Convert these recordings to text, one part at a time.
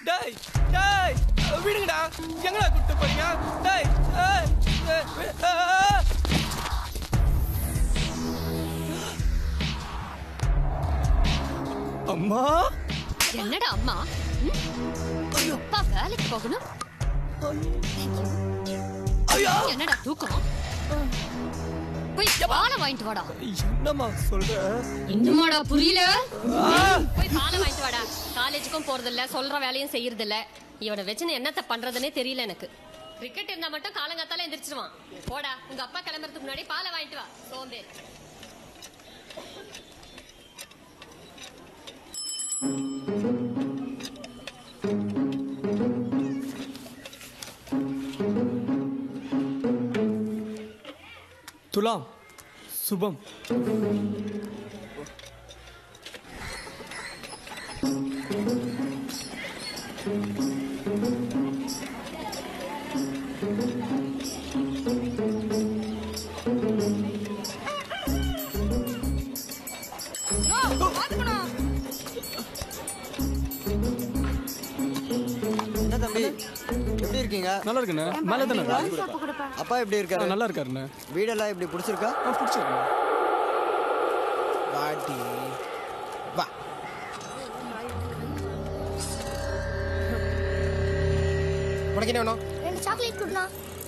டேய் டேய் விடுங்கடா. எங்கடா கூட்டி போறீங்க? டேய் அம்மா. என்னடா அம்மா? அப்பா வேலைக்கு போகணும். என்னடா தூக்கம்? போய் பாலை வாங்கிட்டு வாடா. என்னம்மா சொல்ற? இன்னுமாடா புரியல? போய் பாலை வாங்கிட்டு வாடா. காலேஜுக்கும் போறதில்ல, சொல்ற வேலையும் செய்யறதில்ல. இவனை வச்சுன்னு என்னத்த பண்றதுன்னே தெரியல எனக்கு. கிரிக்கெட் இருந்தா மட்டும் காலங்காத்தால எந்திரிச்சிருவான். போடா, உங்க அப்பா கிளம்புறதுக்கு முன்னாடி பாலை வாங்கிட்டு வா. சோம்பேறி. துலாம் சுபம். என்ன தம்பி எப்படி இருக்கீங்க? நல்லா இருக்குண்ணே. மேலே தானே. அப்பா எப்படி இருக்காரு? நல்லா இருக்காருண்ணே. வீடெல்லாம் எப்படி பிடிச்சிருக்கா? பிடிச்சிருக்கேன். வாடி வா. உனக்கு என்ன வேணும்? 2 சாக்லேட் கொடுண்ணா.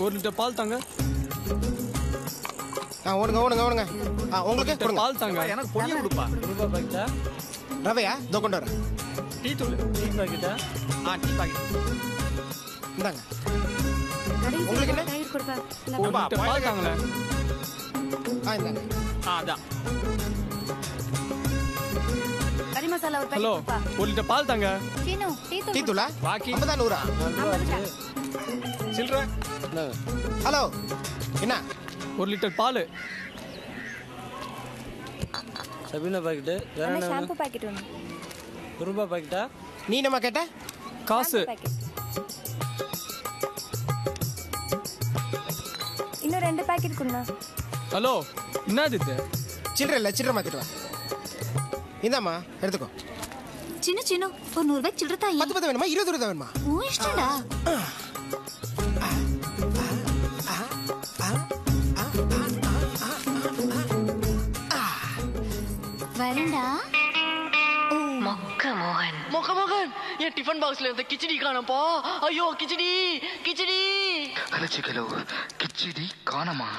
1 லிட்டர் பால் தாங்க. ஓடுங்க. உங்களுக்கு பால் தாங்க. எனக்கு பொடி கொடுப்பா. ரூபா பாக்கெட்டா? ரவையா? இதோ கொண்டு வரேன். டீ தூள். டீ பாக்கெட்டா? Tea packet. இந்தாங்க. உங்களுக்கு என்ன? தயிர் கொடுப்பா. 1 லிட்டர் பால் தாங்களே. இந்தாங்க. அதான். கறி மசாலா ஒரு ஹலோ, பாக்கெட் கொடுப்பா. 1 லிட்டர் பால் தாங்க. சீனு டீ தூளா? பாக்கி 50 100. சில்ற. ஹலோ என்ன? 1 லிட்டர் பால். சபீனா பாக்கெட். அண்ணா ஷாம்பு பாக்கெட் ஒன்னு. ரூபா பாக்கெட்டா? நீ நம்ம கேட்ட? காசு. இன்னும் 2 பாக்கெட் கொடுண்ணா. ஹலோ, என்னது இது? சில்லறை மாத்திட்டு வா. இந்தாம்மா எடுத்துக்கோ. சின்ன ஒரு 100 ரூபாய் சில்லற தாயே. 10 வேணுமா? 20 ரூபாய் வேணுமா? ஓ இஷ்டம்டா. வரேன்டா. மோகன் என் டிஃபன் பாக்ஸ்ல இருந்த கிச்சடி காணப்பா. ஐயோ கிச்சடி. அலச்சிக்கலோ கிச்சடி காணமா.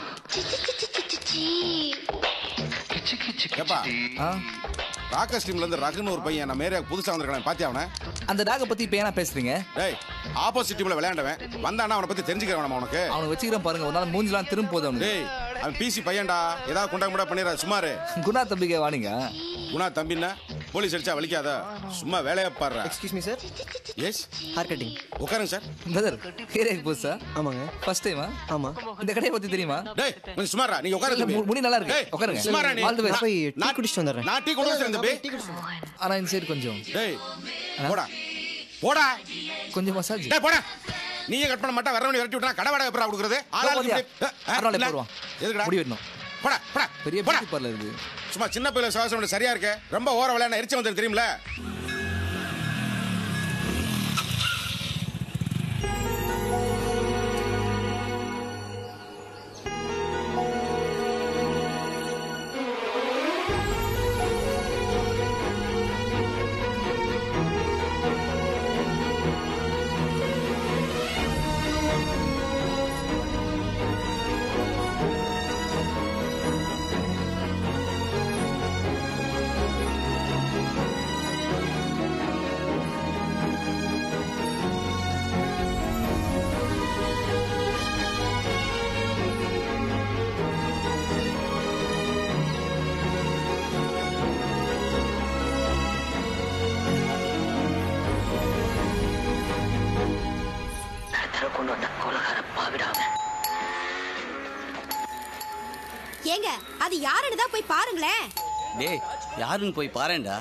ராக்கஸ் டீம்ல இருந்து ரகுன்னு ஒரு பையன் நம்ம ஏரியா புதுசா வந்திருக்கானே பாத்தியா அவனை? அந்த டாக பத்தி இப்ப ஏனா பேசுறீங்க? டேய் ஆப்போசிட் டீம்ல விளையாண்டவன் வந்தானா அவனை பத்தி தெரிஞ்சுக்கிறவன் உனக்கு. அவனை வச்சுக்கிறேன் பாருங்க, ஒரு நாள் மூஞ்சிலாம் திரும்ப போதும் அவனுக்கு. டேய் அவன் பிசி பையன்டா, ஏதாவது குண்டா முடா பண்ணிடுற சுமாரு. குணா தம்பிக்கே வாணிங்க. குணா தம்பின்னா போலீஸ் அடிச்சா வலிக்காத, சும்மா வேலையா பாடுற. Excuse me sir. Yes hair cutting. உட்காருங்க சார். பிரதர் ஏரியாக்கு புதுசா? ஆமாங்க. ஃபர்ஸ்ட் டைமா? ஆமா. இந்த கடையை பத்தி தெரியுமா? டேய் கொஞ்சம் சுமாரா, நீங்க உட்காருங்க. முடி நல்லா இருக்கு, உட்காருங்க. சுமாரா நீ. All the best. போய் டீ குடிச்சிட்டு வந்துறேன். நான் டீ கொண்டு வந்து தம்பி. ஆனா இன்சைட் கொஞ்சம். டேய் போடா கொஞ்சம் மசாஜ். டேய் போடா. நீயே கட் பண்ண மாட்டா, வரவனி விரட்டி விட்டா கடை வாடகை எப்பறா கொடுக்குறது? ஆளாளுக்கு எதுக்குடா முடி வெட்டணும்? போடா பெரிய பியூட்டி பார்லர் இது. சும்மா சின்ன பையில சுவாசம் சரியா இருக்கு. ரொம்ப ஓர விளையாட எரிச்சு வந்து தெரியுமில. ஏங்க அது யாருன்னு தான் போய் பாருங்களேன். டேய் யாருன்னு போய் பாருடா.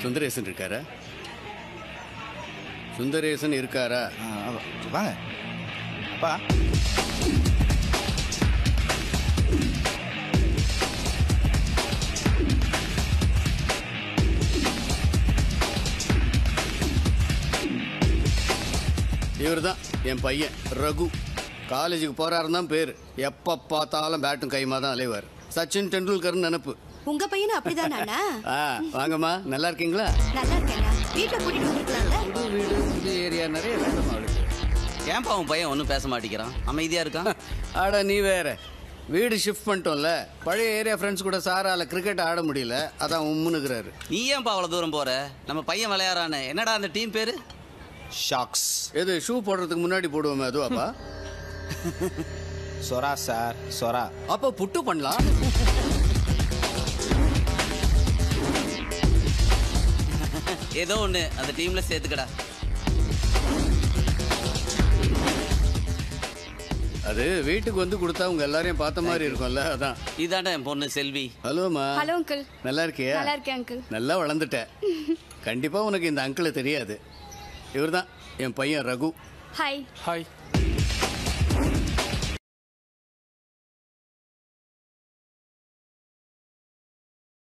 சுந்தரேசன் இருக்காரா? சுந்தரேசன் இருக்காரா? வாங்க பா. இவர் தான் என் பையன் ரகு. காலேஜுக்கு போறாருன்னு தான் பேர். எப்போ பார்த்தாலும் பேட்டும் கைமா தான் அலைவார். சச்சின் டெண்டுல்கர்னு நினப்பு. உங்க பையனும் அப்படிதானா? வாங்கம்மா, நல்லா இருக்கீங்களா? நல்லா இருக்கேங்க. வீட்டுல கூட்டிட்டு வந்துருக்கலாம்ல? புது வீடு, புது ஏரியா, நிறைய வேணும் அவளுக்கு. ஏன்பா அவன் பையன் ஒன்றும் பேச மாட்டேங்கிறான், அமைதியா இருக்கான்? ஆட நீ வேற. வீடு ஷிஃப்ட் பண்ணிட்டோம்ல, பழைய ஏரியா ஃப்ரெண்ட்ஸ் கூட சாரால கிரிக்கெட் ஆட முடியல, அதான் உம்முனுக்குறாரு. நீ ஏன்பா அவ்வளோ தூரம் போற? நம்ம பையன் விளையாடுறானே, என்னடா அந்த டீம் பேரு? ஷாக்ஸ். எது ஷூ போடுறதுக்கு முன்னாடி போடுவோமே அதுவாப்பா? சொரா சார், சொரா. அப்போ புட்டு பண்ணலாம். ஏதோ ஒன்று அந்த டீம்ல சேர்த்துக்கடா. அது வீட்டுக்கு வந்து கொடுத்தா உங்க எல்லாரையும் பார்த்த மாதிரி இருக்கும்ல, அதான். இதாண்டா என் பொண்ணு செல்வி. ஹலோமா. Hello uncle. நல்லா இருக்கியா? நல்லா இருக்கேன் அங்கிள். நல்லா வளர்ந்துட்ட. கண்டிப்பா உனக்கு இந்த அங்கிளை தெரியாது. இவர் தான் என் பையன் ரகு. ஹாய். ஹாய்.